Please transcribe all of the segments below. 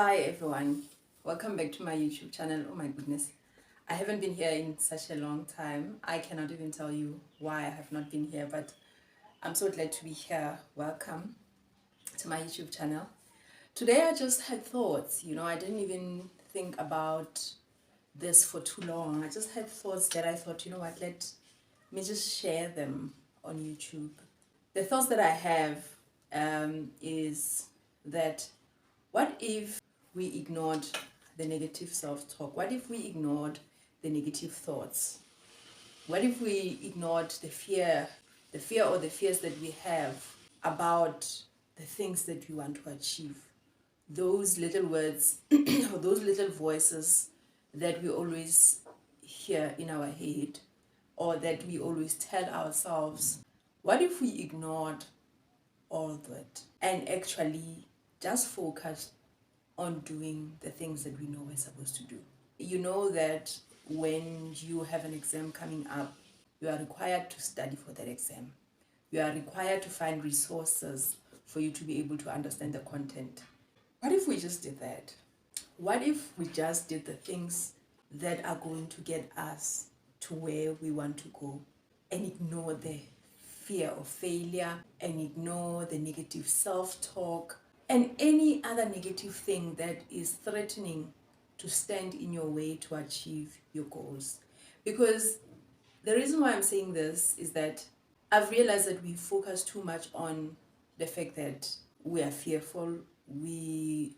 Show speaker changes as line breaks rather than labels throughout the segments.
Hi everyone, welcome back to my YouTube channel. Oh my goodness, I haven't been here in such a long time. I cannot even tell you why I have not been here, but I'm so glad to be here. Welcome to my YouTube channel. Today I just had thoughts, I didn't even think about this for too long. I just had thoughts that I thought, let me just share them on YouTube. The thoughts that I have is that what if we ignored the negative self talk? What if we ignored the negative thoughts? What if we ignored the fear or the fears that we have about the things that we want to achieve? Those little words or those little voices that we always hear in our head or that we always tell ourselves. What if we ignored all that and actually just focused on doing the things that we know we're supposed to do? You know that when you have an exam coming up, you are required to study for that exam. You are required to find resources for you to be able to understand the content. What if we just did that? What if we just did the things that are going to get us to where we want to go and ignore the fear of failure and ignore the negative self talk and any other negative thing that is threatening to stand in your way to achieve your goals? Because the reason why I'm saying this is that I've realized that we focus too much on the fact that we are fearful, we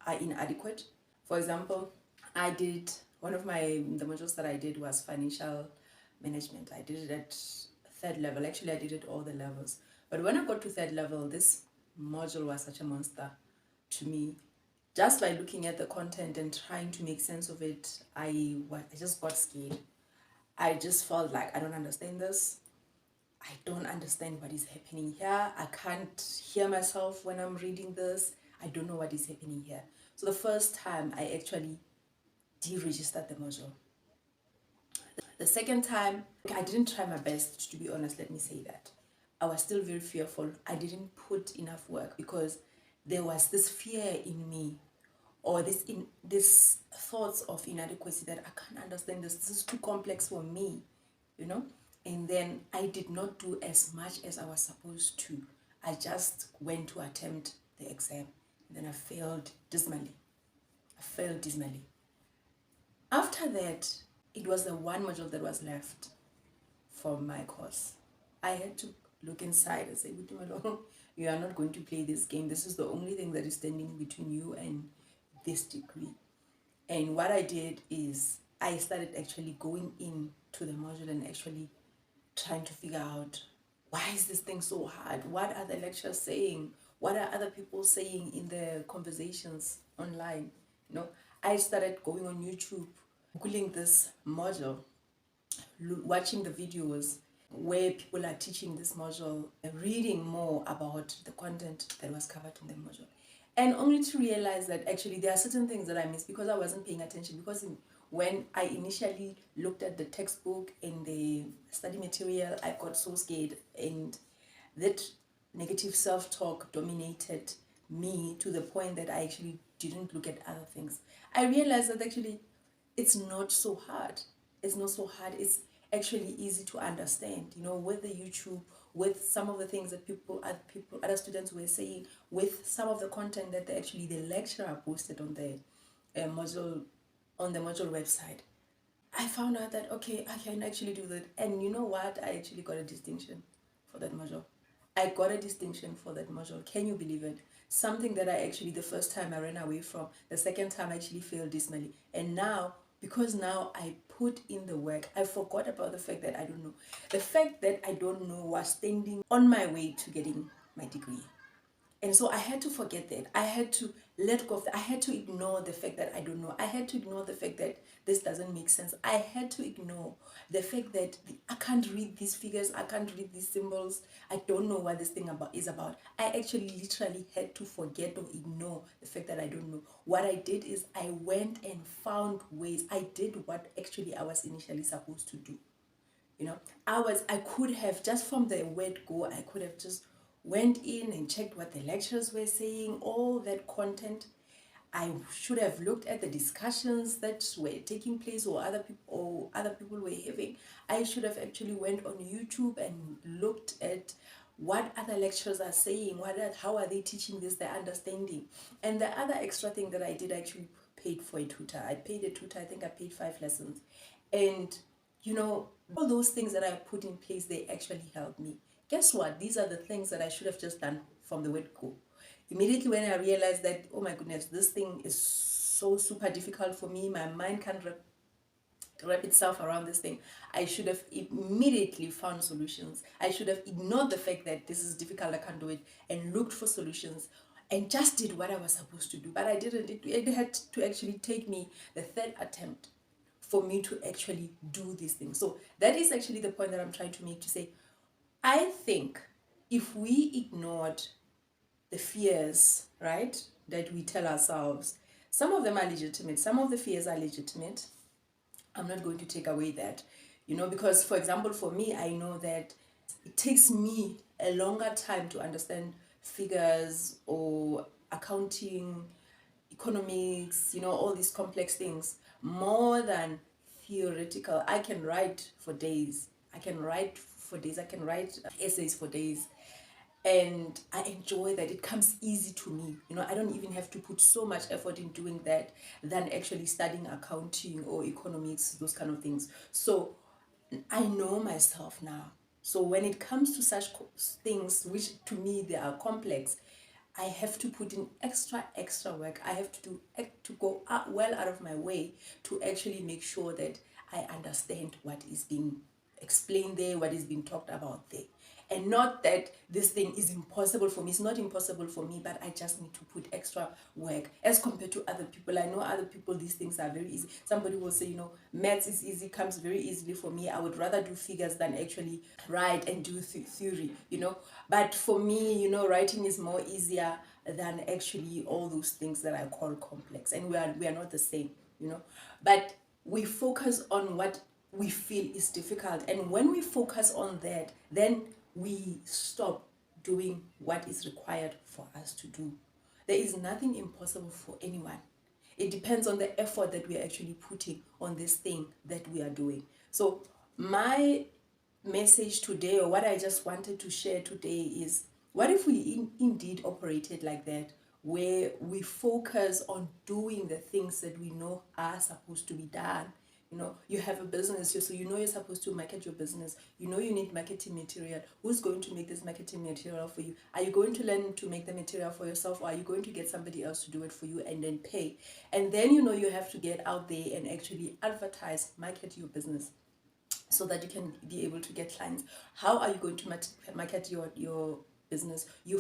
are inadequate. For example, I did one of the modules that I did was financial management. I did it at third level. Actually, I did it all the levels. But when I got to third level, this module was such a monster to me. Just by looking at the content and trying to make sense of it, I just got scared. I just felt like I don't understand this. I don't understand what is happening here. I can't hear myself when I'm reading this. I don't know what is happening here. So the first time I actually deregistered the module. The second time, I didn't try my best, to be honest, let me say that. I was still very fearful. I didn't put enough work because there was this fear in me or this thoughts of inadequacy that I can't understand this. This is too complex for me, you know? And then I did not do as much as I was supposed to. I just went to attempt the exam. And then I failed dismally. After that, it was the one module that was left from my course. I had to look inside and say, you are not going to play this game. This is the only thing that is standing between you and this degree. And what I did is I started actually going into the module and actually trying to figure out, why is this thing so hard? What are the lecturers saying? What are other people saying in the conversations online? I started going on YouTube, Googling this module, watching the videos where people are teaching this module, reading more about the content that was covered in the module, and only to realize that actually there are certain things that I missed because I wasn't paying attention. Because when I initially looked at the textbook and the study material, I got so scared, and that negative self-talk dominated me to the point that I actually didn't look at other things. I realized that actually it's not so hard. It's not so hard. It's actually easy to understand. With the YouTube, with some of the things that other students were saying, with some of the content that the lecturer posted on the module website, I found out that okay, I can actually do that. And you know what? I actually got a distinction for that module. I got a distinction for that module. Can you believe it? Something that I actually, the first time I ran away from, the second time I actually failed dismally. And now, because now I put in the work, I forgot about the fact that I don't know. The fact that I don't know was standing on my way to getting my degree. And so I had to forget that. I had to let go of that. I had to ignore the fact that I don't know. I had to ignore the fact that this doesn't make sense. I had to ignore the fact that I can't read these figures. I can't read these symbols. I don't know what this thing is about. I actually literally had to forget or ignore the fact that I don't know. What I did is I went and found ways. I did what actually I was initially supposed to do. I could have, just from the word go, I could have just went in and checked what the lecturers were saying, all that content. I should have looked at the discussions that were taking place or other people were having. I should have actually went on YouTube and looked at what other lecturers are saying, how are they teaching this, their understanding. And the other extra thing that I did, I actually paid for a tutor. I paid a tutor, I think I paid 5 lessons. And all those things that I put in place, they actually helped me. Guess what? These are the things that I should have just done from the word go. Immediately when I realized that, oh my goodness, this thing is so super difficult for me, my mind can't wrap itself around this thing, I should have immediately found solutions. I should have ignored the fact that this is difficult, I can't do it, and looked for solutions and just did what I was supposed to do. But I didn't. It had to actually take me the third attempt for me to actually do these things. So that is actually the point that I'm trying to make, to say, I think if we ignored the fears, right, that we tell ourselves, some of them are legitimate, some of the fears are legitimate. I'm not going to take away that, because, for example, for me, I know that it takes me a longer time to understand figures or accounting, economics, all these complex things, more than theoretical. I can write for days. I can write for days. I can write essays for days. And I enjoy that. It comes easy to me. I don't even have to put so much effort in doing that than actually studying accounting or economics, those kind of things. So I know myself now. So when it comes to such things, which to me they are complex, I have to put in extra work. I have to go well out of my way to actually make sure that I understand what is being explained there, what is being talked about there. And not that this thing is impossible for me. It's not impossible for me, but I just need to put extra work as compared to other people. I know other people, these things are very easy. Somebody will say, maths is easy, comes very easily for me. I would rather do figures than actually write and do theory, But for me, writing is more easier than actually all those things that I call complex. And we are not the same, But we focus on what we feel is difficult. And when we focus on that, then we stop doing what is required for us to do. There is nothing impossible for anyone. It depends on the effort that we are actually putting on this thing that we are doing. So my message today, or what I just wanted to share today, is what if we indeed operated like that, where we focus on doing the things that we know are supposed to be done. You have a business, so you're supposed to market your business. You need marketing material. Who's going to make this marketing material for you? Are you going to learn to make the material for yourself, or are you going to get somebody else to do it for you and then pay? And then you have to get out there and actually advertise, market your business, so that you can be able to get clients. How are you going to market your business? You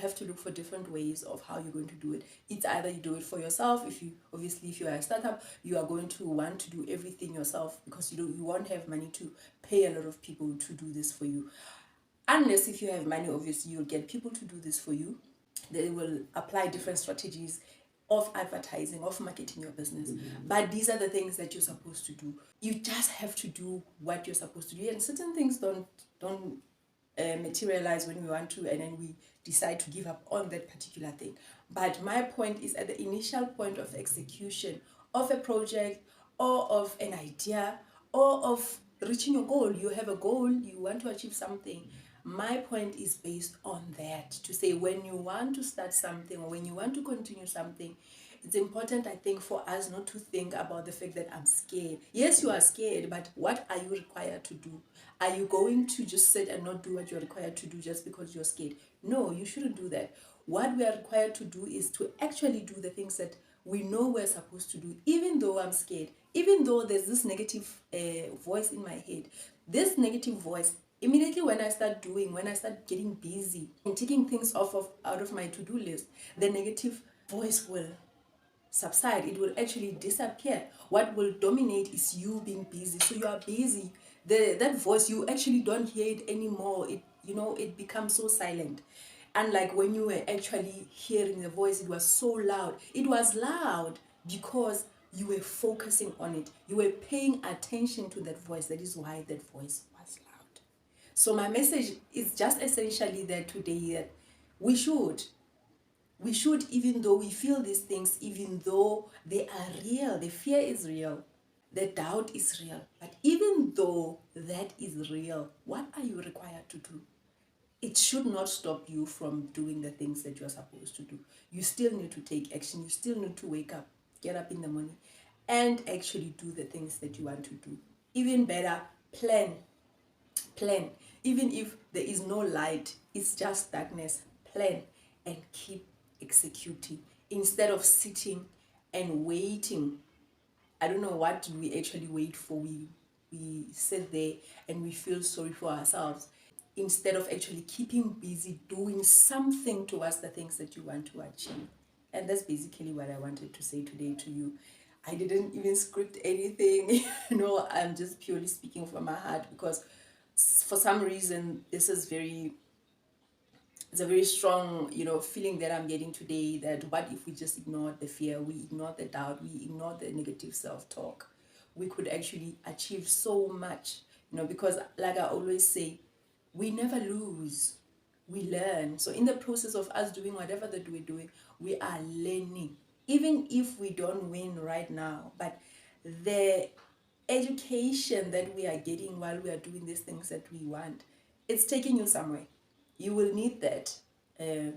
have to look for different ways of how you're going to do it. It's either you do it for yourself. If you are a startup, you are going to want to do everything yourself, because you won't have money to pay a lot of people to do this for you. Unless if you have money, obviously you'll get people to do this for you. They will apply different strategies of advertising, of marketing your business. But these are the things that you're supposed to do. You just have to do what you're supposed to do. And certain things don't materialize when we want to, and then we decide to give up on that particular thing. But my point is, at the initial point of execution of a project, or of an idea, or of reaching your goal, you have a goal, you want to achieve something. My point is based on that, to say, when you want to start something, or when you want to continue something, it's important, I think, for us not to think about the fact that I'm scared. Yes, you are scared, but what are you required to do? Are you going to just sit and not do what you're required to do just because you're scared? No, you shouldn't do that. What we are required to do is to actually do the things that we know we're supposed to do, even though I'm scared, even though there's this negative voice in my head. This negative voice, immediately when I start getting busy and taking things out of my to-do list, the negative voice will subside. It will actually disappear. What will dominate is you being busy. So you are busy. That voice, you actually don't hear it anymore. It becomes so silent. Unlike when you were actually hearing the voice, it was so loud. It was loud because you were focusing on it. You were paying attention to that voice. That is why that voice was loud. So my message is just essentially that today, that we should We should, even though we feel these things, even though they are real, the fear is real, the doubt is real, but even though that is real, what are you required to do? It should not stop you from doing the things that you're supposed to do. You still need to take action. You still need to wake up, get up in the morning, and actually do the things that you want to do. Even better, plan. Plan. Even if there is no light, it's just darkness. Plan and keep executing instead of sitting and waiting. I don't know what do we actually wait for. We sit there and we feel sorry for ourselves instead of actually keeping busy doing something towards the things that you want to achieve. And that's basically what I wanted to say today to you. I didn't even script anything. I'm just purely speaking from my heart because for some reason this is it's a very strong feeling that I'm getting today, that what if we just ignore the fear, we ignore the doubt, we ignore the negative self-talk, we could actually achieve so much. Because like I always say, we never lose, we learn. So in the process of us doing whatever that we're doing, we are learning, even if we don't win right now. But the education that we are getting while we are doing these things that we want, it's taking you somewhere. You will need that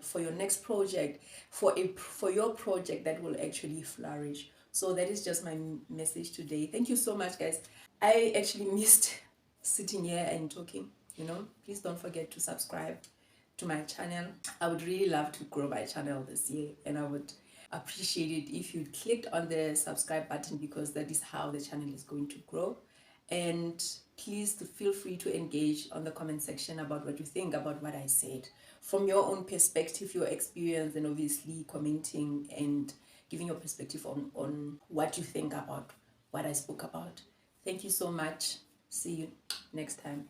for your next project, for your project that will actually flourish. So that is just my message today. Thank you so much, guys. I actually missed sitting here and talking. Please don't forget to subscribe to my channel. I would really love to grow my channel this year, and I would appreciate it if you clicked on the subscribe button, because that is how the channel is going to grow. And please feel free to engage on the comment section about what you think about what I said from your own perspective, your experience, and obviously commenting and giving your perspective on what you think about what I spoke about. Thank you so much. See you next time.